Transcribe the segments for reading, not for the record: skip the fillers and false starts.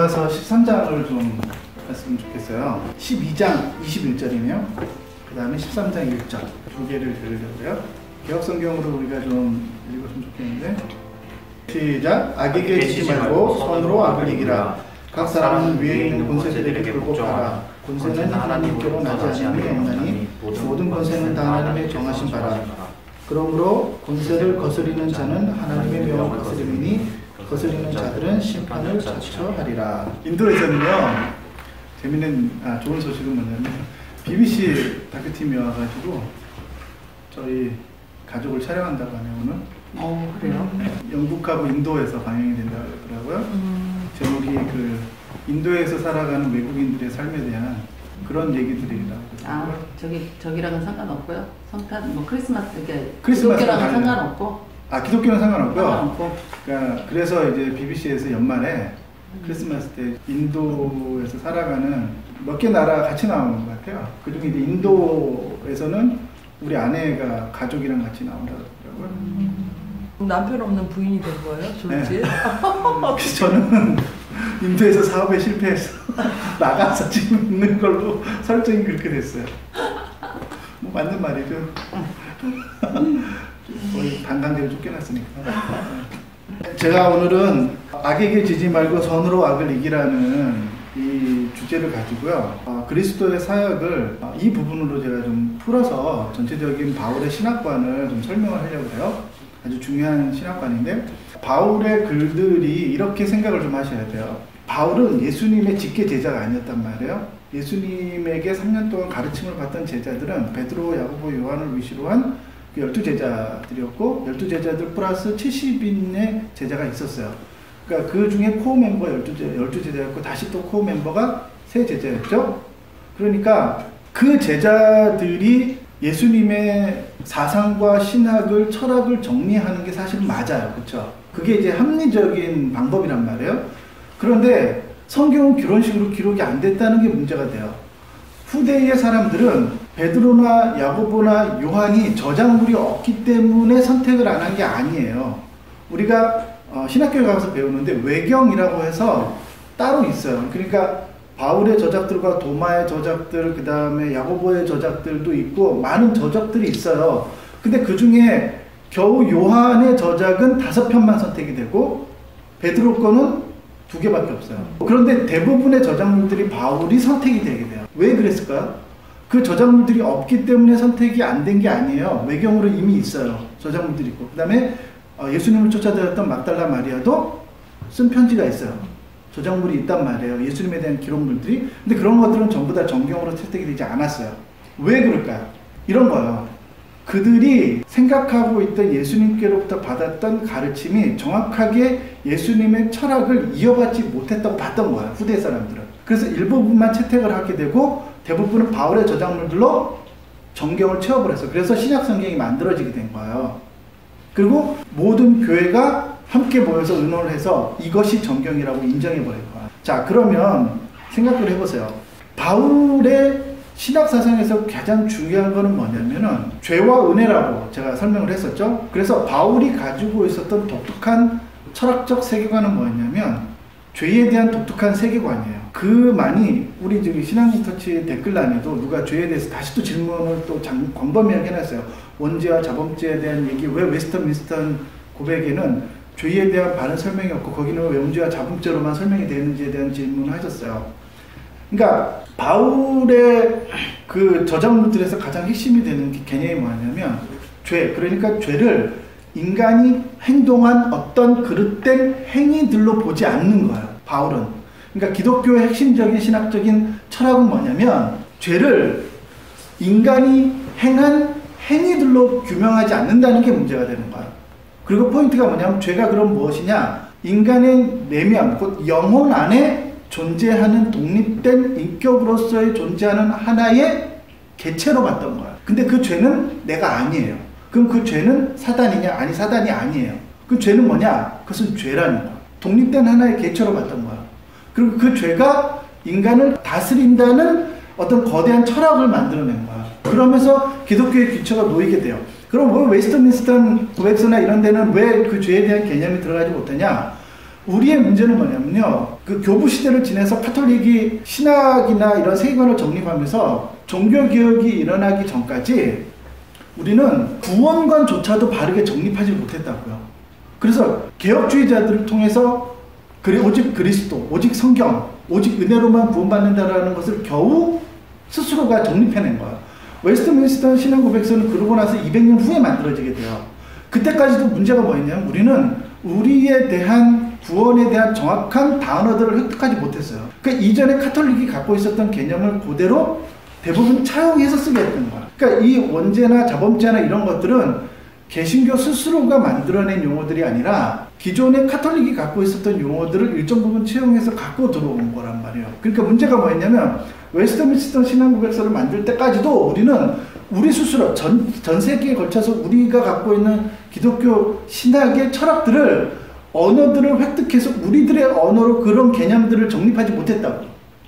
이어서 13장을 좀 했으면 좋겠어요. 12장 21절이네요. 그 다음에 13장 1절 두 개를 들으려고요. 개혁성경으로 우리가 좀 읽었으면 좋겠는데, 시작. 악에게 지지 말고 선으로 악을 이기라. 각 사람은 위에 있는 권세들에게 굴복하라. 권세는 하나님께로 나지 않는 게 없나니 모든 권세는 다 하나님의 정하신 바라. 그러므로 권세를 거스리는 자는 하나님의 명을 거스리니 거스리는 자들은 심판을 자처하리라. 인도에서는요, 재밌는 좋은 소식은 뭐냐면 BBC 다큐팀이 와가지고 저희 가족을 촬영한다고 하네요. 오늘. 그래요? 영국하고 인도에서 방영이 된다고 그러더라고요. 제목이 그 인도에서 살아가는 외국인들의 삶에 대한 그런 얘기들이라고. 저기랑은 상관없고요. 뭐 크리스마스 이렇게 크리스마스랑 기독교랑은 상관없고. 기독교는 상관없고요. 상관없고. 그러니까 그래서 이제 BBC에서 연말에 크리스마스 때 인도에서 살아가는 몇 개 나라 같이 나오는 것 같아요. 그중에 이제 인도에서는 우리 아내가 가족이랑 같이 나온다고 하더라고요. 남편 없는 부인이 된 거예요? 졸지? 네. 저는 인도에서 사업에 실패해서 나가서 지금 있는 걸로 설정이 그렇게 됐어요. 뭐 맞는 말이죠. 거의 반강제로 쫓겨났으니까. 제가 오늘은 악에게 지지 말고 선으로 악을 이기라는 이 주제를 가지고요, 그리스도의 사역을 이 부분으로 제가 좀 풀어서 전체적인 바울의 신학관을 좀 설명을 하려고 해요. 아주 중요한 신학관인데, 바울의 글들이 이렇게 생각을 좀 하셔야 돼요. 바울은 예수님의 직계 제자가 아니었단 말이에요. 예수님에게 3년 동안 가르침을 받던 제자들은 베드로, 야고보, 요한을 위시로 한 12제자들이었고 12제자들 플러스 70인의 제자가 있었어요. 그러니까 그 중에 코어 멤버 12제자였고 다시 또 코어 멤버가 3제자였죠. 그러니까 그 제자들이 예수님의 사상과 신학을, 철학을 정리하는 게 사실 맞아요. 그렇죠? 그게 이제 합리적인 방법이란 말이에요. 그런데 성경은 그런 식으로 기록이 안 됐다는 게 문제가 돼요. 후대의 사람들은 베드로나 야고보나 요한이 저작물이 없기 때문에 선택을 안 한 게 아니에요. 우리가 신학교에 가서 배우는데 외경이라고 해서 따로 있어요. 그러니까 바울의 저작들과 도마의 저작들, 그 다음에 야고보의 저작들도 있고 많은 저작들이 있어요. 근데 그 중에 겨우 요한의 저작은 5편만 선택이 되고 베드로 거는 2개밖에 없어요. 그런데 대부분의 저작물들이 바울이 선택이 되게 돼요. 왜 그랬을까요? 그 저작물들이 없기 때문에 선택이 안 된 게 아니에요. 외경으로 이미 있어요. 저작물들이 있고. 그 다음에 예수님을 쫓아다녔던 막달라 마리아도 쓴 편지가 있어요. 저작물이 있단 말이에요. 예수님에 대한 기록물들이. 근데 그런 것들은 전부 다 정경으로 채택이 되지 않았어요. 왜 그럴까요? 이런 거예요. 그들이 생각하고 있던 예수님께로부터 받았던 가르침이 정확하게 예수님의 철학을 이어받지 못했다고 봤던 거예요. 후대 사람들은. 그래서 일부분만 채택을 하게 되고 대부분은 바울의 저작물들로 정경을 채워버렸어요. 그래서 신약 성경이 만들어지게 된 거예요. 그리고 모든 교회가 함께 모여서 의논을 해서 이것이 정경이라고 인정해버린 거예요. 자, 그러면 생각을 해보세요. 바울의 신학사상에서 가장 중요한 거는 뭐냐면은 죄와 은혜라고 제가 설명을 했었죠. 그래서 바울이 가지고 있었던 독특한 철학적 세계관은 뭐였냐면 죄에 대한 독특한 세계관이에요. 그만이 우리 저기 신앙리터치 댓글란에도 누가 죄에 대해서 다시 또 질문을 또 광범위하게 해놨어요. 원죄와 자범죄에 대한 얘기, 왜 웨스터민스터 고백에는 죄에 대한 바른 설명이 없고 거기는 왜 원죄와 자범죄로만 설명이 되는지에 대한 질문을 하셨어요. 그러니까 바울의 그 저작물들에서 가장 핵심이 되는 개념이 뭐냐면 죄, 그러니까 죄를 인간이 행동한 어떤 그릇된 행위들로 보지 않는 거예요. 바울은. 그러니까 기독교의 핵심적인 신학적인 철학은 뭐냐면 죄를 인간이 행한 행위들로 규명하지 않는다는 게 문제가 되는 거예요. 그리고 포인트가 뭐냐면 죄가 그럼 무엇이냐? 인간의 내면, 곧 영혼 안에 존재하는 독립된 인격으로서의 존재하는 하나의 개체로 봤던 거야. 근데 그 죄는 내가 아니에요. 그럼 그 죄는 사단이냐? 아니, 사단이 아니에요. 그 죄는 뭐냐? 그것은 죄라는 거야. 독립된 하나의 개체로 봤던 거야. 그리고 그 죄가 인간을 다스린다는 어떤 거대한 철학을 만들어낸 거야. 그러면서 기독교의 기초가 놓이게 돼요. 그럼 왜 웨스트민스터 고백서나 이런 데는 왜 그 죄에 대한 개념이 들어가지 못하냐? 우리의 문제는 뭐냐면요. 그 교부 시대를 지내서 카톨릭이 신학이나 이런 세계관을 정립하면서 종교개혁이 일어나기 전까지 우리는 구원관조차도 바르게 정립하지 못했다고요. 그래서 개혁주의자들을 통해서 오직 그리스도, 오직 성경, 오직 은혜로만 구원받는다라는 것을 겨우 스스로가 정립해낸 거예요. 웨스트민스터 신앙고백서는 그러고 나서 200년 후에 만들어지게 돼요. 그때까지도 문제가 뭐였냐면 우리는 우리에 대한 구원에 대한 정확한 단어들을 획득하지 못했어요. 그러니까 이전에 카톨릭이 갖고 있었던 개념을 그대로 대부분 차용해서 쓰게 했던 거야. 그러니까 이 원죄나 자범죄나 이런 것들은 개신교 스스로가 만들어낸 용어들이 아니라 기존의 카톨릭이 갖고 있었던 용어들을 일정 부분 채용해서 갖고 들어온 거란 말이에요. 그러니까 문제가 뭐였냐면 웨스트민스터 신앙고백서를 만들 때까지도 우리는 우리 스스로 전 세기에 걸쳐서 우리가 갖고 있는 기독교 신학의 철학들을 언어들을 획득해서 우리들의 언어로 그런 개념들을 정립하지 못했다고.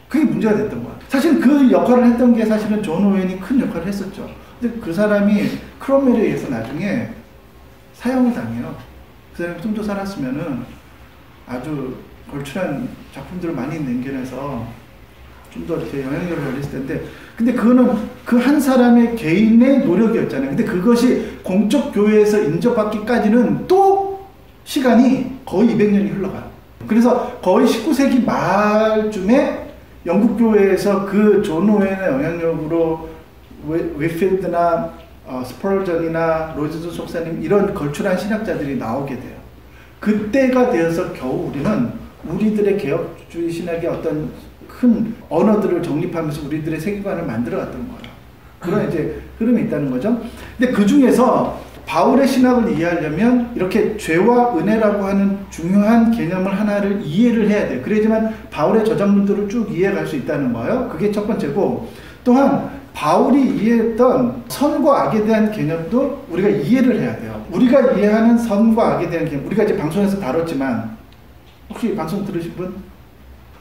그게 문제가 됐던 거야. 사실 그 역할을 했던 게 사실은 존 오웬이 큰 역할을 했었죠. 근데 그 사람이 크롬웰에 의해서 나중에 사형을 당해요. 그 사람이 좀 더 살았으면은 아주 걸출한 작품들을 많이 남겨내서 좀 더 이렇게 영향력을 발휘했을 텐데, 근데 그거는 그 한 사람의 개인의 노력이었잖아요. 근데 그것이 공적 교회에서 인정받기까지는 또 시간이 거의 200년이 흘러가요. 그래서 거의 19세기 말쯤에 영국 교회에서 그 존 오웬의 영향력으로 웨필드나 스펄전이나 로이즈 속사님 이런 걸출한 신학자들이 나오게 돼요. 그때가 되어서 겨우 우리는 우리들의 개혁주의 신학의 어떤 큰 언어들을 정립하면서 우리들의 세계관을 만들어갔던 거예요. 그런 이제 흐름이 있다는 거죠. 근데 그 중에서 바울의 신학을 이해하려면 이렇게 죄와 은혜라고 하는 중요한 개념을 하나를 이해를 해야 돼요. 그래야지만 바울의 저작물들을 쭉 이해해 갈 수 있다는 거예요. 그게 첫 번째고, 또한 바울이 이해했던 선과 악에 대한 개념도 우리가 이해를 해야 돼요. 우리가 이해하는 선과 악에 대한 개념, 우리가 이제 방송에서 다뤘지만 혹시 방송 들으신 분?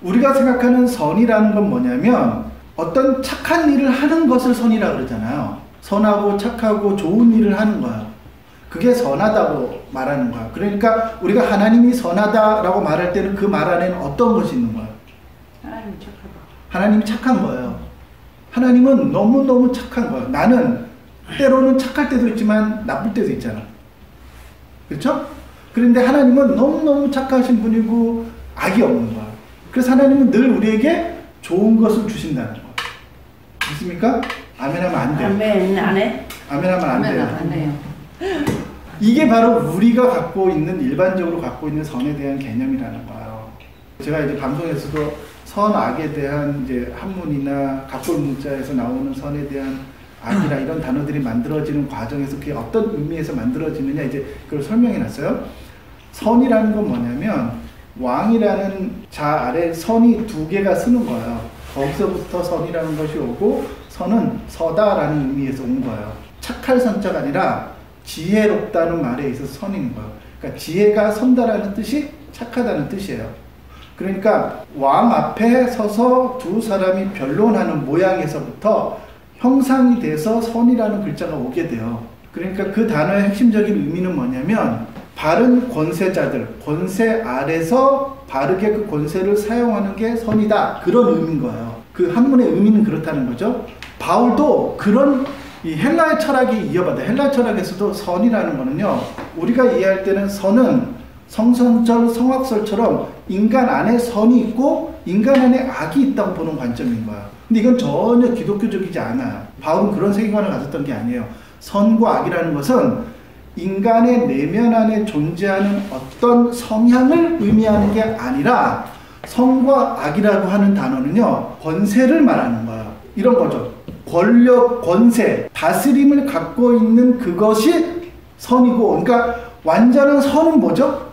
우리가 생각하는 선이라는 건 뭐냐면 어떤 착한 일을 하는 것을 선이라고 그러잖아요. 선하고 착하고 좋은 일을 하는 거예요. 그게 선하다고 말하는 거야. 그러니까 우리가 하나님이 선하다라고 말할 때는 그 말 안에는 어떤 것이 있는 거예요? 하나님이 착하다. 하나님이 착한 거예요. 하나님은 너무너무 착한 거예요. 나는 때로는 착할 때도 있지만 나쁠 때도 있잖아. 그렇죠? 그런데 하나님은 너무너무 착하신 분이고 악이 없는 거예요. 그래서 하나님은 늘 우리에게 좋은 것을 주신다는 거예요. 믿습니까? 아멘 하면 안 돼요. 아멘 안 해? 아멘 하면 안 돼요. 안 해요. 이게 바로 우리가 갖고 있는, 일반적으로 갖고 있는 선에 대한 개념이라는 거예요. 제가 이제 방송에서도 선, 악에 대한 이제 한문이나 각골 문자에서 나오는 선에 대한 악이라 이런 단어들이 만들어지는 과정에서 그게 어떤 의미에서 만들어지느냐 이제 그걸 설명해 놨어요. 선이라는 건 뭐냐면 왕이라는 자 아래 선이 두 개가 쓰는 거예요. 거기서부터 선이라는 것이 오고 선은 서다라는 의미에서 온 거예요. 착할 선자가 아니라 지혜롭다는 말에 있어서 선인 거예요. 그러니까 지혜가 선다라는 뜻이 착하다는 뜻이에요. 그러니까 왕 앞에 서서 두 사람이 변론하는 모양에서부터 형상이 돼서 선이라는 글자가 오게 돼요. 그러니까 그 단어의 핵심적인 의미는 뭐냐면 바른 권세자들, 권세 아래서 바르게 그 권세를 사용하는 게 선이다. 그런 의미인 거예요. 그 한문의 의미는 그렇다는 거죠. 바울도 그런 이 헬라의 철학이 이어받아. 헬라 철학에서도 선이라는 거는요, 우리가 이해할 때는 선은 성선설, 성악설처럼 인간 안에 선이 있고 인간 안에 악이 있다고 보는 관점인 거야. 근데 이건 전혀 기독교적이지 않아요. 바울은 그런 세계관을 가졌던 게 아니에요. 선과 악이라는 것은 인간의 내면 안에 존재하는 어떤 성향을 의미하는 게 아니라, 선과 악이라고 하는 단어는요, 권세를 말하는 거예요. 이런 거죠. 권력, 권세, 다스림을 갖고 있는 그것이 선이고, 그러니까 완전한 선은 뭐죠?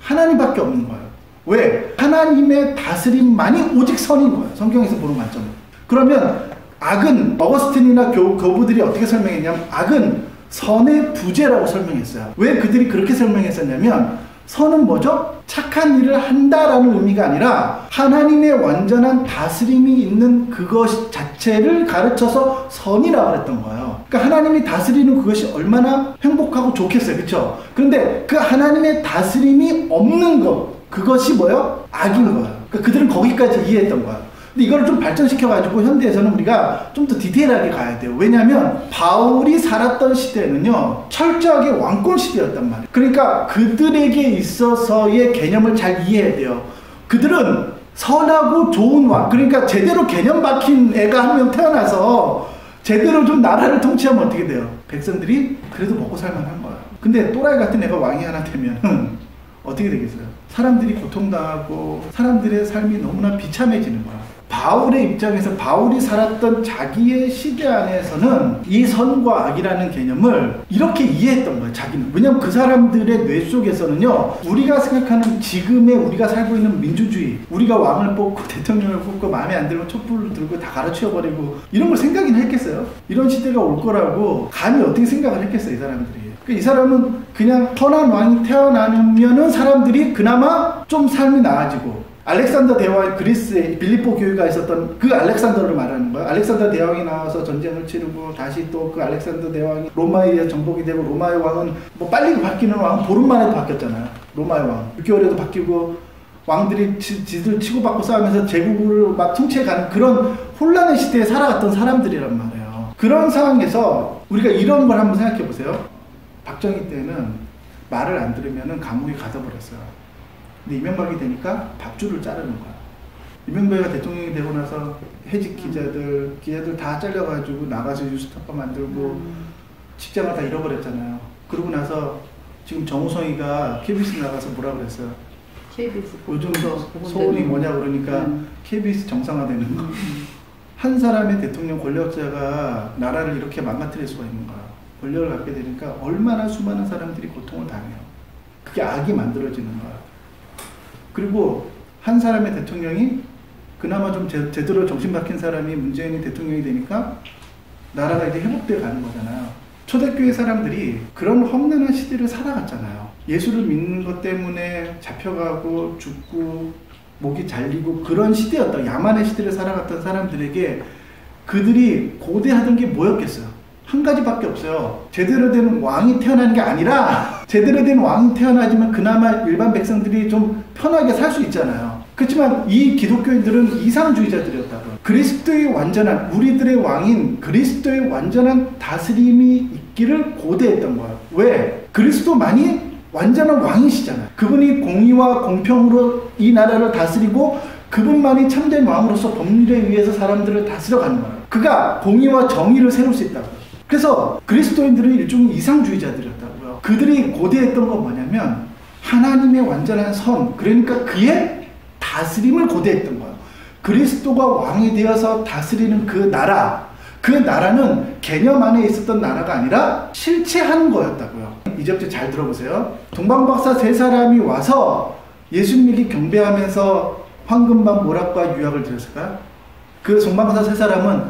하나님밖에 없는 거예요. 왜? 하나님의 다스림만이 오직 선인 거예요. 성경에서 보는 관점은. 그러면 악은 어거스틴이나 교부들이 어떻게 설명했냐면 악은 선의 부재라고 설명했어요. 왜 그들이 그렇게 설명했었냐면 선은 뭐죠? 착한 일을 한다라는 의미가 아니라 하나님의 완전한 다스림이 있는 그것 자체를 가르쳐서 선이라고 그랬던 거예요. 그러니까 하나님이 다스리는 그것이 얼마나 행복하고 좋겠어요. 그렇죠? 그런데 그 하나님의 다스림이 없는 것, 그것이 뭐예요? 악인 거야. 그러니까 그들은 거기까지 이해했던 거야. 근데 이걸 좀 발전시켜가지고 현대에서는 우리가 좀 더 디테일하게 가야 돼요. 왜냐하면 바울이 살았던 시대는요, 철저하게 왕권 시대였단 말이에요. 그러니까 그들에게 있어서의 개념을 잘 이해해야 돼요. 그들은 선하고 좋은 왕, 그러니까 제대로 개념 박힌 애가 한 명 태어나서 제대로 좀 나라를 통치하면 어떻게 돼요? 백성들이 그래도 먹고 살만한 거야. 근데 또라이 같은 애가 왕이 하나 되면 어떻게 되겠어요? 사람들이 고통당하고 사람들의 삶이 너무나 비참해지는 거야. 바울의 입장에서 바울이 살았던 자기의 시대 안에서는 이 선과 악이라는 개념을 이렇게 이해했던 거예요. 자기는. 왜냐하면 그 사람들의 뇌 속에서는요, 우리가 생각하는 지금의 우리가 살고 있는 민주주의, 우리가 왕을 뽑고 대통령을 뽑고 마음에 안 들면 촛불을 들고 다 갈아치워버리고 이런 걸 생각이나 했겠어요? 이런 시대가 올 거라고 감히 어떻게 생각을 했겠어요, 이 사람들이. 이 사람은 그냥 선한 왕이 태어나면은 사람들이 그나마 좀 삶이 나아지고, 알렉산더 대왕, 그리스에 빌립보 교회가 있었던 그 알렉산더를 말하는 거예요. 알렉산더 대왕이 나와서 전쟁을 치르고 다시 또 그 알렉산더 대왕이 로마에 의해 정복이 되고, 로마의 왕은 뭐 빨리 바뀌는 왕은 보름 만에 바뀌었잖아요. 로마의 왕 6개월에도 바뀌고, 왕들이 지들 치고받고 싸우면서 제국을 막 통치해가는 그런 혼란의 시대에 살아갔던 사람들이란 말이에요. 그런 상황에서 우리가 이런 걸 한번 생각해 보세요. 박정희 때는 말을 안 들으면 감옥에 가둬버렸어요. 근데 이명박이 되니까 밥줄을 자르는 거야. 이명박이가 대통령이 되고 나서 해직 기자들 다 잘려가지고 나가서 뉴스타파 만들고 직장을 다 잃어버렸잖아요. 그러고 나서 지금 정우성이가 KBS 나가서 뭐라 그랬어요? KBS 요즘 소원이 뭐냐 그러니까 KBS 정상화되는 거. 한 사람의 대통령 권력자가 나라를 이렇게 망가뜨릴 수가 있는 거야. 권력을 갖게 되니까 얼마나 수많은 사람들이 고통을 당해요. 그게 악이 만들어지는 거야. 그리고 한 사람의 대통령이 그나마 좀 제대로 정신 박힌 사람이 문재인이 대통령이 되니까 나라가 이제 회복돼 가는 거잖아요. 초대교회 사람들이 그런 험난한 시대를 살아갔잖아요. 예수를 믿는 것 때문에 잡혀가고 죽고 목이 잘리고 그런 시대였다. 야만의 시대를 살아갔던 사람들에게 그들이 고대하던 게 뭐였겠어요? 한 가지밖에 없어요. 제대로 된 왕이 태어나는 게 아니라, 제대로 된 왕이 태어나지만 그나마 일반 백성들이 좀 편하게 살 수 있잖아요. 그렇지만 이 기독교인들은 이상주의자들이었다고요. 그리스도의 완전한, 우리들의 왕인 그리스도의 완전한 다스림이 있기를 고대했던 거예요. 왜? 그리스도만이 완전한 왕이시잖아요. 그분이 공의와 공평으로 이 나라를 다스리고 그분만이 참된 왕으로서 법률에 의해서 사람들을 다스려가는 거예요. 그가 공의와 정의를 세울 수 있다고요. 그래서 그리스도인들은 일종의 이상주의자들이었다고요. 그들이 고대했던 건 뭐냐면 하나님의 완전한 선, 그러니까 그의 다스림을 고대했던 거예요. 그리스도가 왕이 되어서 다스리는 그 나라는 개념 안에 있었던 나라가 아니라 실체하는 거였다고요. 이제부터 잘 들어보세요. 동방박사 세 사람이 와서 예수님에게 경배하면서 황금박, 모락과 유약을 드렸을까요? 그 동방박사 세 사람은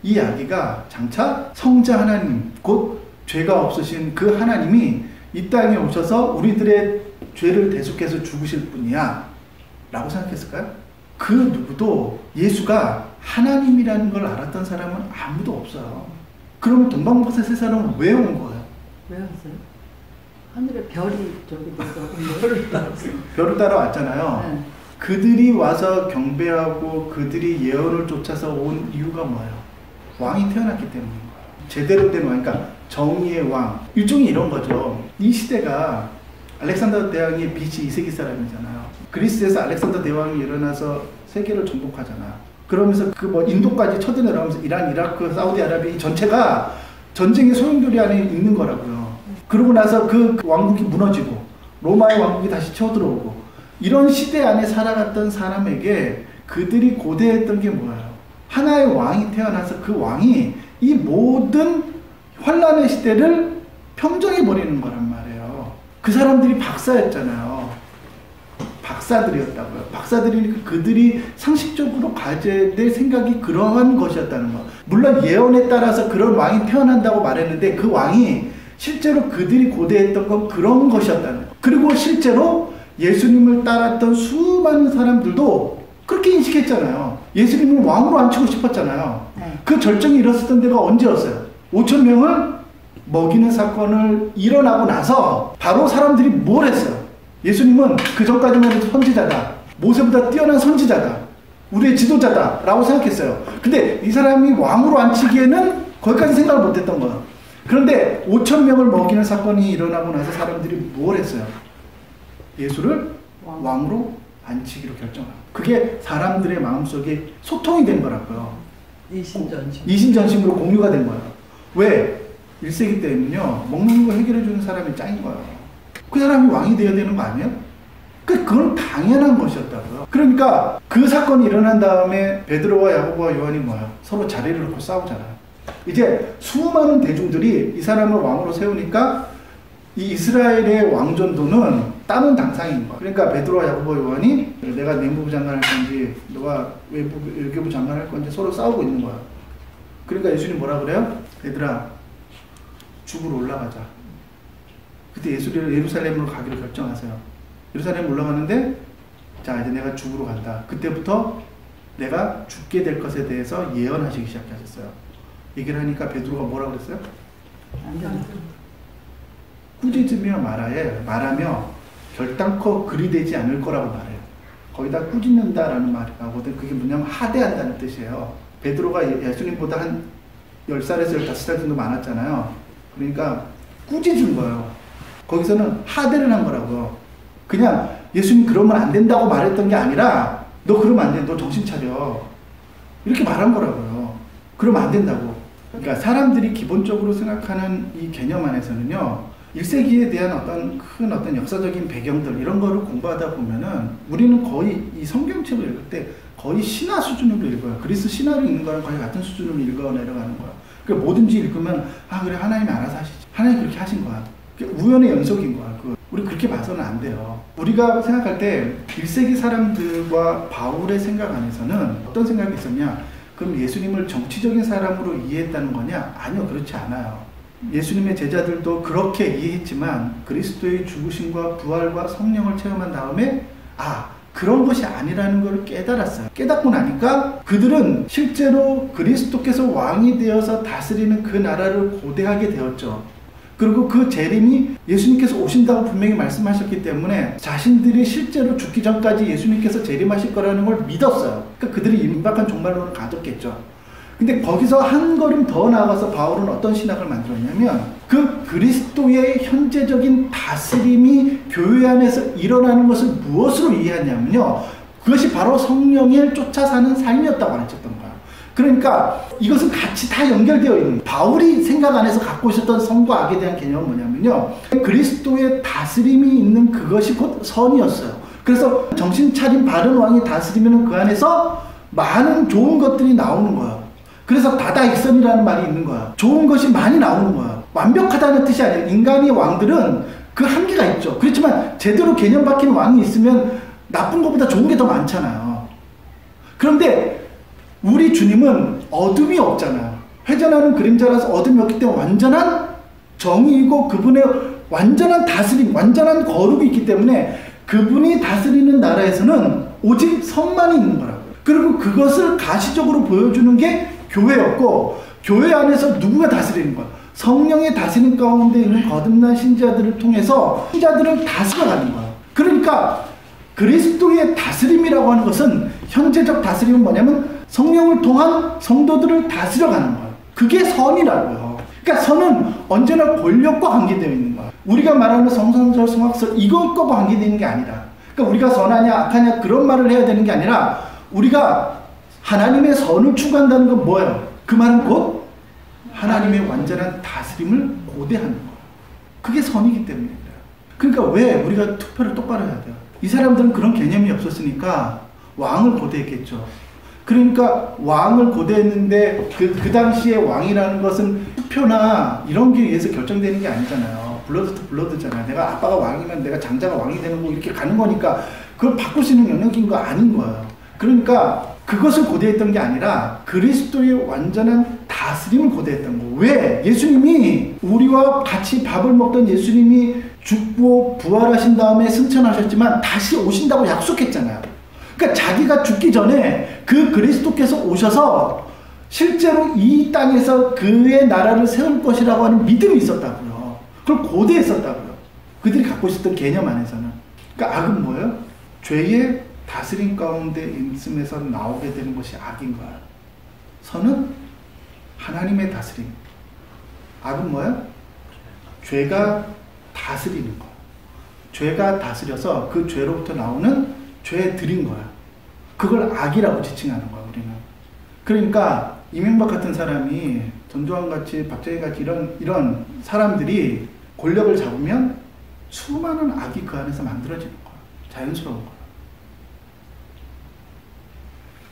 이 아기가 장차 성자 하나님, 곧 죄가 없으신 그 하나님이 이 땅에 오셔서 우리들의 죄를 대속해서 죽으실 분이야 라고 생각했을까요? 그 누구도 예수가 하나님이라는 걸 알았던 사람은 아무도 없어요. 그러면 동방박사 세 사람은 왜 온 거예요? 왜 왔어요? 하늘에 별이 저기 별을 따라왔잖아요. 네. 그들이 와서 경배하고 그들이 예언을 쫓아서 온 이유가 뭐예요? 왕이 태어났기 때문인 거예요. 제대로 된 왕, 그러니까 정의의 왕. 일종의 이런 거죠. 이 시대가 알렉산더 대왕이 BC 2세기 사람이잖아요. 그리스에서 알렉산더 대왕이 일어나서 세계를 정복하잖아. 그러면서 그 뭐 인도까지 쳐들어가면서 이란, 이라크, 사우디아라비아 이 전체가 전쟁의 소용돌이 안에 있는 거라고요. 그러고 나서 그 왕국이 무너지고 로마의 왕국이 다시 쳐들어오고 이런 시대 안에 살아갔던 사람에게 그들이 고대했던 게 뭐예요? 하나의 왕이 태어나서 그 왕이 이 모든 환란의 시대를 평정해버리는 거란 말이에요. 그 사람들이 박사였잖아요. 박사들이었다고요. 박사들이니까 그들이 상식적으로 가져야 될 생각이 그러한 것이었다는 거. 물론 예언에 따라서 그런 왕이 태어난다고 말했는데 그 왕이 실제로 그들이 고대했던 건 그런 것이었다는 거예요. 그리고 실제로 예수님을 따랐던 수많은 사람들도 그렇게 인식했잖아요. 예수님을 왕으로 앉히고 싶었잖아요. 네. 그 절정이 일었었던 데가 언제였어요? 5,000명을 먹이는 사건을 일어나고 나서 바로 사람들이 뭘 했어요? 예수님은 그 전까지만 해도 선지자다. 모세보다 뛰어난 선지자다. 우리의 지도자다. 라고 생각했어요. 근데 이 사람이 왕으로 앉히기에는 거기까지 생각을 못했던 거예요. 그런데 5,000명을 먹이는 사건이 일어나고 나서 사람들이 뭘 했어요? 예수를 왕으로 앉히기로 결정하고. 그게 사람들의 마음속에 소통이 된 거라고요. 이심전심으로 공유가 된 거예요. 왜? 1세기 때는요, 먹는 거 해결해주는 사람이 짱인 거예요. 그 사람이 왕이 되어야 되는 거 아니에요? 그건 당연한 것이었다고요. 그러니까 그 사건이 일어난 다음에 베드로와 야고보와 요한이 뭐예요? 서로 자리를 놓고 싸우잖아요. 이제 수많은 대중들이 이 사람을 왕으로 세우니까 이 이스라엘의 왕전도는 따는 당상인 거야. 그러니까 베드로와 야고보 요한이 내가 내무부 장관 할 건지 너가 외교부 장관 할 건지 서로 싸우고 있는 거야. 그러니까 예수님 뭐라 그래요? 얘들아, 죽으러 올라가자. 그때 예루살렘으로 가기로 결정하세요. 예루살렘 올라가는데, 자, 이제 내가 죽으러 간다. 그때부터 내가 죽게 될 것에 대해서 예언하시기 시작하셨어요. 얘기를 하니까 베드로가 뭐라 그랬어요? 꾸짖으며 말하며 결단코 그리 되지 않을 거라고 말해요. 거기다 꾸짖는다라는 말이거든. 그게 뭐냐면 하대한다는 뜻이에요. 베드로가 예수님보다 한 10살에서 15살 정도 많았잖아요. 그러니까 꾸짖은 거예요. 거기서는 하대를 한 거라고요. 그냥 예수님 그러면 안 된다고 말했던 게 아니라 너 그러면 안 돼. 너 정신 차려. 이렇게 말한 거라고요. 그러면 안 된다고. 그러니까 사람들이 기본적으로 생각하는 이 개념 안에서는요, 1세기에 대한 큰 역사적인 배경들 이런 거를 공부하다 보면은 우리는 거의 이 성경책을 읽을 때 거의 신화 수준으로 읽어요. 그리스 신화를 읽는 거랑 거의 같은 수준으로 읽어 내려가는 거야. 그러니까 뭐든지 읽으면 그래 하나님이 알아서 하시지. 하나님이 그렇게 하신 거야. 우연의 연속인 거야. 우리 그렇게 봐서는 안 돼요. 우리가 생각할 때 1세기 사람들과 바울의 생각 안에서는 어떤 생각이 있었냐? 그럼 예수님을 정치적인 사람으로 이해했다는 거냐? 아니요, 그렇지 않아요. 예수님의 제자들도 그렇게 이해했지만 그리스도의 죽으심과 부활과 성령을 체험한 다음에 그런 것이 아니라는 걸 깨달았어요. 깨닫고 나니까 그들은 실제로 그리스도께서 왕이 되어서 다스리는 그 나라를 고대하게 되었죠. 그리고 그 재림이 예수님께서 오신다고 분명히 말씀하셨기 때문에 자신들이 실제로 죽기 전까지 예수님께서 재림하실 거라는 걸 믿었어요. 그러니까 그들이 임박한 종말론을 가졌겠죠. 근데 거기서 한 걸음 더 나아가서 바울은 어떤 신학을 만들었냐면 그 그리스도의 현재적인 다스림이 교회 안에서 일어나는 것을 무엇으로 이해하냐면요, 그것이 바로 성령을 쫓아 사는 삶이었다고 가르쳤던 거예요. 그러니까 이것은 같이 다 연결되어 있는, 바울이 생각 안에서 갖고 있었던 선과 악에 대한 개념은 뭐냐면요, 그리스도의 다스림이 있는 그것이 곧 선이었어요. 그래서 정신 차린 바른 왕이 다스리면 그 안에서 많은 좋은 것들이 나오는 거예요. 그래서 다다익선이라는 말이 있는 거야. 좋은 것이 많이 나오는 거야. 완벽하다는 뜻이 아니라 인간의 왕들은 그 한계가 있죠. 그렇지만 제대로 개념 박힌 왕이 있으면 나쁜 것보다 좋은 게 더 많잖아요. 그런데 우리 주님은 어둠이 없잖아요. 회전하는 그림자라서 어둠이 없기 때문에 완전한 정의이고 그분의 완전한 다스림, 완전한 거룩이 있기 때문에 그분이 다스리는 나라에서는 오직 선만이 있는 거라고요. 그리고 그것을 가시적으로 보여주는 게 교회였고, 교회 안에서 누구가 다스리는 거야? 성령의 다스림 가운데 있는 거듭난 신자들을 통해서 신자들을 다스려가는 거야. 그러니까 그리스도의 다스림이라고 하는 것은, 현재적 다스림은 뭐냐면 성령을 통한 성도들을 다스려가는 거야. 그게 선이라고요. 그러니까 선은 언제나 권력과 관계되어 있는 거야. 우리가 말하는 성선설, 성악설 이것과 관계되어 있는 게 아니라, 그러니까 우리가 선하냐 악하냐 그런 말을 해야 되는 게 아니라, 우리가 하나님의 선을 추구한다는 건 뭐예요? 그 말은 곧 하나님의 완전한 다스림을 고대하는 거예요. 그게 선이기 때문에 그래요. 그러니까 왜 우리가 투표를 똑바로 해야 돼요? 이 사람들은 그런 개념이 없었으니까 왕을 고대했겠죠. 그러니까 왕을 고대했는데 그 당시에 왕이라는 것은 투표나 이런 게 의해서 결정되는 게 아니잖아요. 블러드 투 블러드잖아요. 내가 아빠가 왕이면 내가 장자가 왕이 되는 거 이렇게 가는 거니까 그걸 바꿀 수 있는 영역인 거 아닌 거예요. 그러니까 그것을 고대했던 게 아니라 그리스도의 완전한 다스림을 고대했던 거. 왜? 예수님이 우리와 같이 밥을 먹던 예수님이 죽고 부활하신 다음에 승천하셨지만 다시 오신다고 약속했잖아요. 그러니까 자기가 죽기 전에 그 그리스도께서 오셔서 실제로 이 땅에서 그의 나라를 세울 것이라고 하는 믿음이 있었다고요. 그걸 고대했었다고요. 그들이 갖고 있었던 개념 안에서는. 그러니까 악은 뭐예요? 죄의 다스림 가운데 있음에서 나오게 되는 것이 악인 거야. 선은 하나님의 다스림. 악은 뭐야? 죄가 다스리는 거야. 죄가 다스려서 그 죄로부터 나오는 죄들인 거야. 그걸 악이라고 지칭하는 거야, 우리는. 그러니까 이명박 같은 사람이 전두환 같이 박정희 같이 이런 사람들이 권력을 잡으면 수많은 악이 그 안에서 만들어지는 거야. 자연스러운 거야.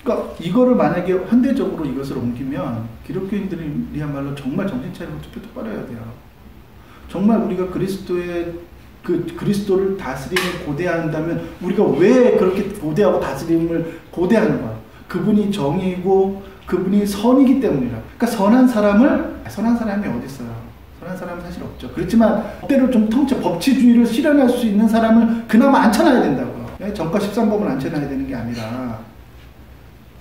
그러니까 이거를 만약에 현대적으로 이것을 옮기면 기독교인들이야말로 정말 정신 차리고 투표 똑바로 해야 돼요. 정말 우리가 그리스도를 다스림을 고대한다면 우리가 왜 그렇게 고대하고 다스림을 고대하는 거야? 그분이 정의이고 그분이 선이기 때문이라. 그러니까 선한 사람이 어디 있어요? 선한 사람은 사실 없죠. 그렇지만 법대로 좀 통치, 법치주의를 실현할 수 있는 사람을 그나마 앉혀놔야 된다고요. 정과 13법을 앉혀놔야 되는 게 아니라.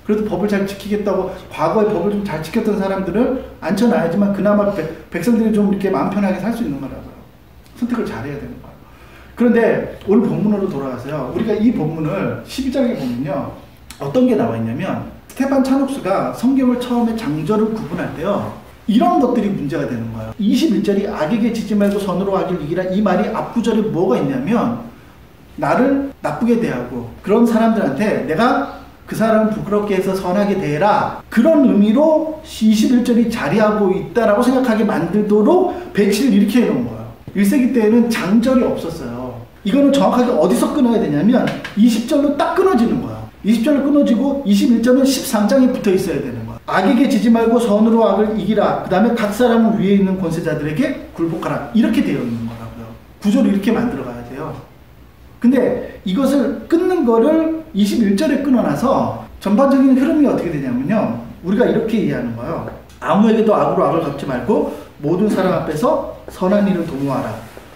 그래도 법을 잘 지키겠다고 과거에 법을 좀 잘 지켰던 사람들을 앉혀놔야지만 그나마 백성들이 좀 이렇게 마음 편하게 살 수 있는 거라고요. 선택을 잘해야 되는 거예요. 그런데 오늘 본문으로 돌아가서요. 우리가 이 본문을 12장에 보면요. 어떤 게 나와 있냐면 스테판 차녹스가 성경을 처음에 장절을 구분할 때요. 이런 것들이 문제가 되는 거예요. 21절이 악에게 지지 말고 선으로 악을 이기라. 이 말이 앞구절에 뭐가 있냐면 나를 나쁘게 대하고 그런 사람들한테 내가 그 사람을 부끄럽게 해서 선하게 대해라. 그런 의미로 21절이 자리하고 있다라고 생각하게 만들도록 배치를 이렇게 해놓은 거예요. 1세기 때에는 장절이 없었어요. 이거는 정확하게 어디서 끊어야 되냐면 20절로 딱 끊어지는 거예요. 20절로 끊어지고 21절은 13장에 붙어 있어야 되는 거예요. 악에게 지지 말고 선으로 악을 이기라. 그 다음에 각 사람은 위에 있는 권세자들에게 굴복하라. 이렇게 되어 있는 거라고요. 구조를 이렇게 만들어 가야 돼요. 근데 이것을 끊는 거를 21절에 끊어놔서 전반적인 흐름이 어떻게 되냐면요. 우리가 이렇게 이해하는 거예요. 아무에게도 악으로 악을 갚지 말고 모든 사람 앞에서 선한 일을 도모하라.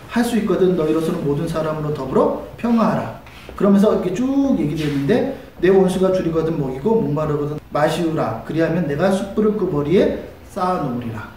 할 수 있거든 너희로서는 모든 사람으로 더불어 평화하라. 그러면서 이렇게 쭉 얘기되는데 내 원수가 줄이거든 먹이고 목마르거든 마시우라. 그리하면 내가 숯불을 그 머리에 쌓아놓으리라.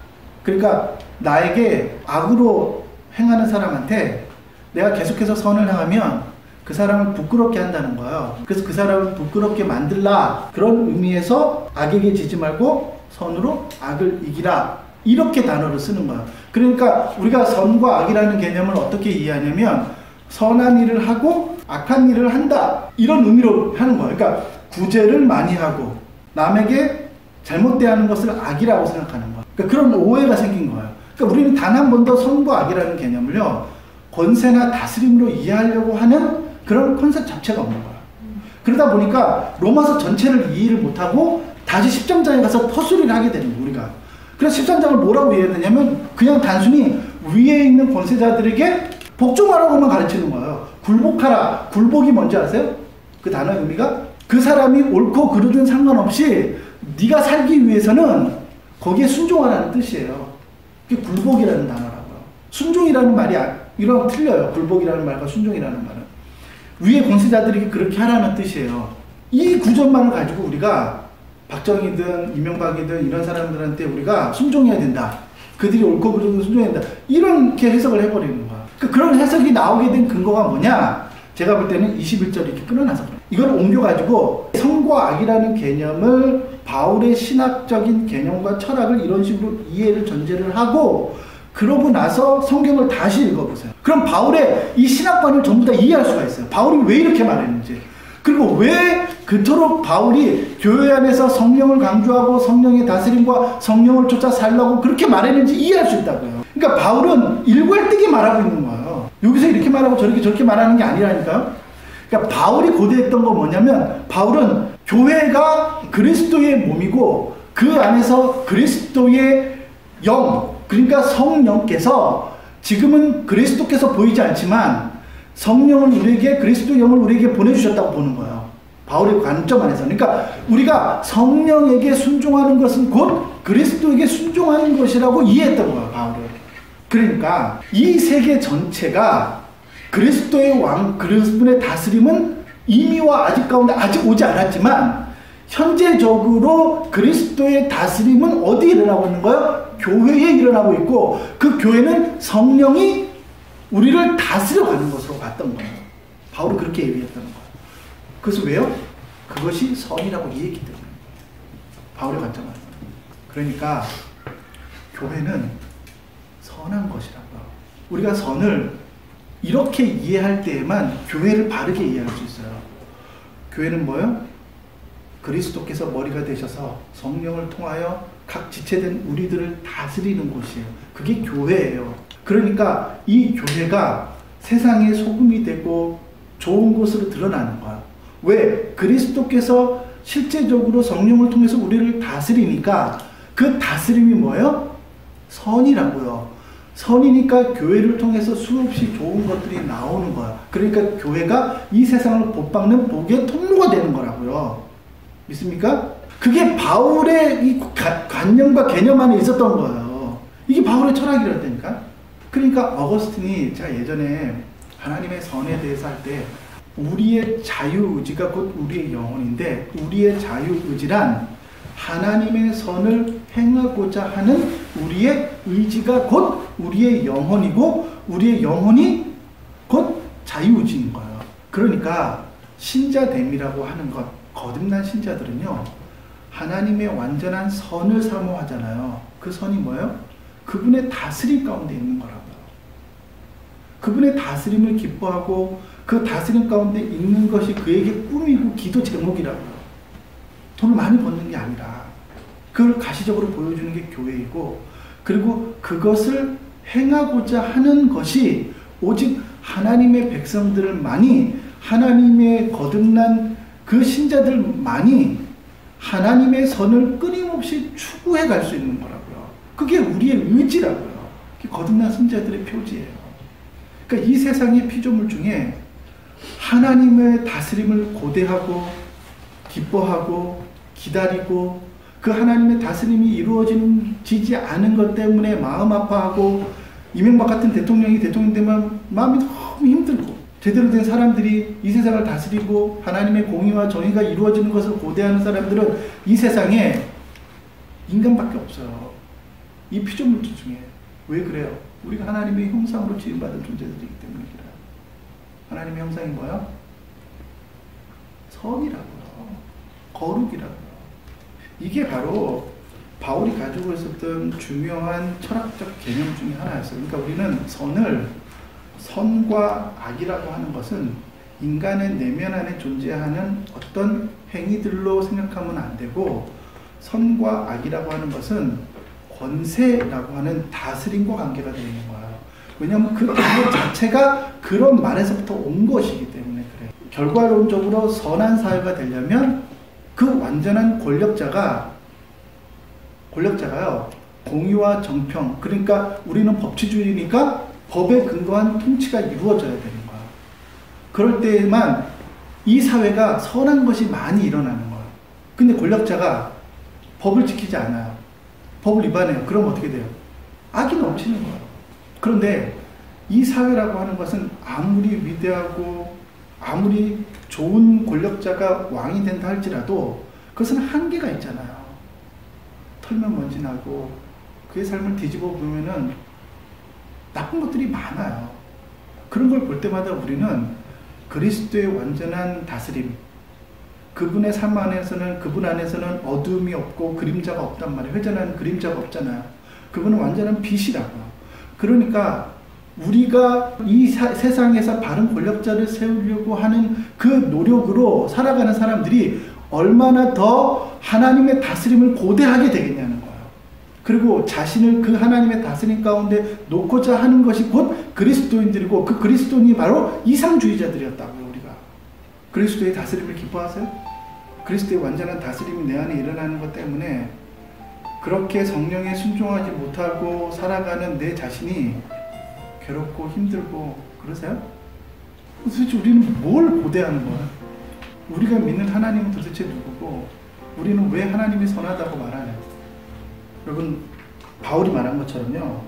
그러니까 나에게 악으로 행하는 사람한테 내가 계속해서 선을 행하면 그 사람을 부끄럽게 한다는 거예요. 그래서 그 사람을 부끄럽게 만들라. 그런 의미에서 악에게 지지 말고 선으로 악을 이기라. 이렇게 단어를 쓰는 거예요. 그러니까 우리가 선과 악이라는 개념을 어떻게 이해하냐면 선한 일을 하고 악한 일을 한다. 이런 의미로 하는 거예요. 그러니까 구제를 많이 하고 남에게 잘못 대하는 것을 악이라고 생각하는 거예요. 그러니까 그런 오해가 생긴 거예요. 그러니까 우리는 단 한 번도 선과 악이라는 개념을요. 권세나 다스림으로 이해하려고 하는 그런 컨셉 자체가 없는 거예요. 그러다 보니까 로마서 전체를 이해를 못하고 다시 10장에 가서 헛소리를 하게 되는 거예요. 우리가. 그래서 13장을 뭐라고 이해해야 되냐면 그냥 단순히 위에 있는 권세자들에게 복종하라고만 가르치는 거예요. 굴복하라. 굴복이 뭔지 아세요? 그 단어의 의미가? 그 사람이 옳고 그르든 상관없이 네가 살기 위해서는 거기에 순종하라는 뜻이에요. 그게 굴복이라는 단어라고요. 순종이라는 말이 이런 틀려요. 굴복이라는 말과 순종이라는 말은. 위에 권세자들에게 그렇게 하라는 뜻이에요. 이 구절만을 가지고 우리가 박정희든 이명박이든 이런 사람들한테 우리가 순종해야 된다. 그들이 옳고 그르든 순종해야 된다. 이렇게 해석을 해버리는 거야. 그런 해석이 나오게 된 근거가 뭐냐? 제가 볼 때는 21절 이렇게 끊어놔서 그래요. 이걸 옮겨가지고 선과 악이라는 개념을 바울의 신학적인 개념과 철학을 이런 식으로 이해를 전제를 하고 그러고 나서 성경을 다시 읽어보세요. 그럼 바울의 이 신학관을 전부 다 이해할 수가 있어요. 바울이 왜 이렇게 말했는지. 그리고 왜 그토록 바울이 교회 안에서 성령을 강조하고 성령의 다스림과 성령을 쫓아 살라고 그렇게 말했는지 이해할 수 있다고요. 그러니까 바울은 일괄되게 말하고 있는 거예요. 여기서 이렇게 말하고 저렇게 말하는 게 아니라니까요. 그러니까 바울이 고대했던 건 뭐냐면 바울은 교회가 그리스도의 몸이고 그 안에서 그리스도의 영, 그러니까 성령께서 지금은 그리스도께서 보이지 않지만 성령을 우리에게 그리스도의 영을 우리에게 보내주셨다고 보는 거예요. 바울의 관점 안에서. 그러니까 우리가 성령에게 순종하는 것은 곧 그리스도에게 순종하는 것이라고 이해했던 거예요. 바울은. 그러니까 이 세계 전체가 그리스도의 왕, 그리스도의 다스림은 이미와 아직 가운데 아직 오지 않았지만 현재적으로 그리스도의 다스림은 어디에 일어나고 있는 거예요? 교회에 일어나고 있고 그 교회는 성령이 우리를 다스려가는 것으로 봤던 거예요. 바울이 그렇게 얘기했다는 거예요. 그래서 왜요? 그것이 선이라고 이해했기 때문에. 바울의 관점은. 그러니까 교회는 선한 것이라고요. 우리가 선을 이렇게 이해할 때에만 교회를 바르게 이해할 수 있어요. 교회는 뭐예요? 그리스도께서 머리가 되셔서 성령을 통하여 각 지체된 우리들을 다스리는 곳이에요. 그게 교회예요. 그러니까 이 교회가 세상의 소금이 되고 좋은 곳으로 드러나는 거야. 왜? 그리스도께서 실제적으로 성령을 통해서 우리를 다스리니까 그 다스림이 뭐예요? 선이라고요. 선이니까 교회를 통해서 수없이 좋은 것들이 나오는 거야. 그러니까 교회가 이 세상을 복받는 복의 통로가 되는 거라고요. 믿습니까? 그게 바울의 이 관념과 개념 안에 있었던 거예요. 이게 바울의 철학이랬다니까. 그러니까 어거스틴이 제가 예전에 하나님의 선에 대해서 할 때 우리의 자유의지가 곧 우리의 영혼인데 우리의 자유의지란 하나님의 선을 행하고자 하는 우리의 의지가 곧 우리의 영혼이고 우리의 영혼이 곧 자유의지인 거예요. 그러니까 신자됨이라고 하는 것, 거듭난 신자들은요 하나님의 완전한 선을 사모하잖아요. 그 선이 뭐예요? 그분의 다스림 가운데 있는 거라고요. 그분의 다스림을 기뻐하고 그 다스림 가운데 있는 것이 그에게 꿈이고 기도 제목이라고요. 돈을 많이 버는 게 아니라 그걸 가시적으로 보여주는 게 교회이고 그리고 그것을 행하고자 하는 것이 오직 하나님의 백성들만이 하나님의 거듭난 그 신자들만이 하나님의 선을 끊임없이 추구해 갈 수 있는 거라고요. 그게 우리의 의지라고요. 그게 거듭난 신자들의 표지예요. 그러니까 이 세상의 피조물 중에 하나님의 다스림을 고대하고 기뻐하고 기다리고 그 하나님의 다스림이 이루어지지 않은 것 때문에 마음 아파하고 이명박 같은 대통령이 대통령 되면 마음이 너무 힘들고 제대로 된 사람들이 이 세상을 다스리고 하나님의 공의와 정의가 이루어지는 것을 고대하는 사람들은 이 세상에 인간밖에 없어요. 이 피조물들 중에. 왜 그래요? 우리가 하나님의 형상으로 지음받은 존재들이기 때문에 그래요. 하나님의 형상이 뭐예요? 선이라고요. 거룩이라고요. 이게 바로 바울이 가지고 있었던 중요한 철학적 개념 중에 하나였어요. 그러니까 우리는 선과 악이라고 하는 것은 인간의 내면 안에 존재하는 어떤 행위들로 생각하면 안 되고 선과 악이라고 하는 것은 권세라고 하는 다스림과 관계가 되는 거예요. 왜냐하면 그 단어 자체가 그런 말에서부터 온 것이기 때문에 그래요. 결과론적으로 선한 사회가 되려면 그 완전한 권력자가요 공의와 정평, 그러니까 우리는 법치주의니까 법에 근거한 통치가 이루어져야 되는 거야. 그럴 때만 이 사회가 선한 것이 많이 일어나는 거야. 근데 권력자가 법을 지키지 않아요. 법을 위반해요. 그럼 어떻게 돼요? 악이 넘치는 거예요. 그런데 이 사회라고 하는 것은 아무리 위대하고 아무리 좋은 권력자가 왕이 된다 할지라도 그것은 한계가 있잖아요. 털면 먼지 나고 그의 삶을 뒤집어 보면은 나쁜 것들이 많아요. 그런 걸 볼 때마다 우리는 그리스도의 완전한 다스림, 그분의 삶 안에서는 그분 안에서는 어두움이 없고 그림자가 없단 말이에요. 회전하는 그림자가 없잖아요. 그분은 완전한 빛이라고요. 그러니까 우리가 이 세상에서 바른 권력자를 세우려고 하는 그 노력으로 살아가는 사람들이 얼마나 더 하나님의 다스림을 고대하게 되겠냐는 거예요. 그리고 자신을 그 하나님의 다스림 가운데 놓고자 하는 것이 곧 그리스도인들이고 그 그리스도인이 바로 이상주의자들이었다고요. 우리가 그리스도의 다스림을 기뻐하세요? 그리스도의 완전한 다스림이 내 안에 일어나는 것 때문에 그렇게 성령에 순종하지 못하고 살아가는 내 자신이 괴롭고 힘들고 그러세요? 도대체 우리는 뭘 고대하는 거야? 우리가 믿는 하나님은 도대체 누구고 우리는 왜 하나님이 선하다고 말하냐? 여러분 바울이 말한 것처럼요,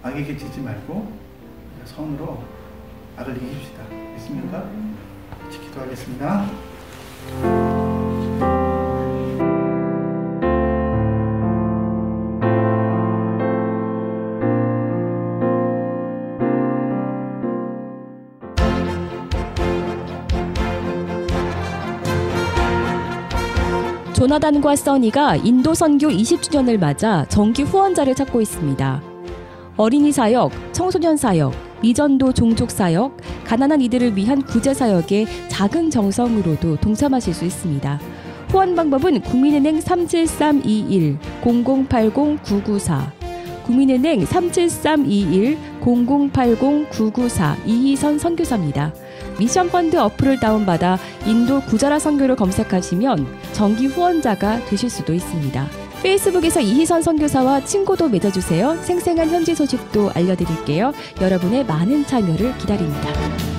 악에게 지지 말고 선으로 악을 이깁시다. 믿습니까? 기도하겠습니다. 조나단과 써니가 인도 선교 20주년을 맞아 정기 후원자를 찾고 있습니다. 어린이 사역, 청소년 사역, 미전도 종족 사역, 가난한 이들을 위한 구제 사역에 작은 정성으로도 동참하실 수 있습니다. 후원 방법은 국민은행 37321-0080-994, 국민은행 37321-0080-994 이희선 선교사입니다. 미션펀드 어플을 다운받아 인도 구자라 선교를 검색하시면 정기 후원자가 되실 수도 있습니다. 페이스북에서 이희선 선교사와 친구도 맺어주세요. 생생한 현지 소식도 알려드릴게요. 여러분의 많은 참여를 기다립니다.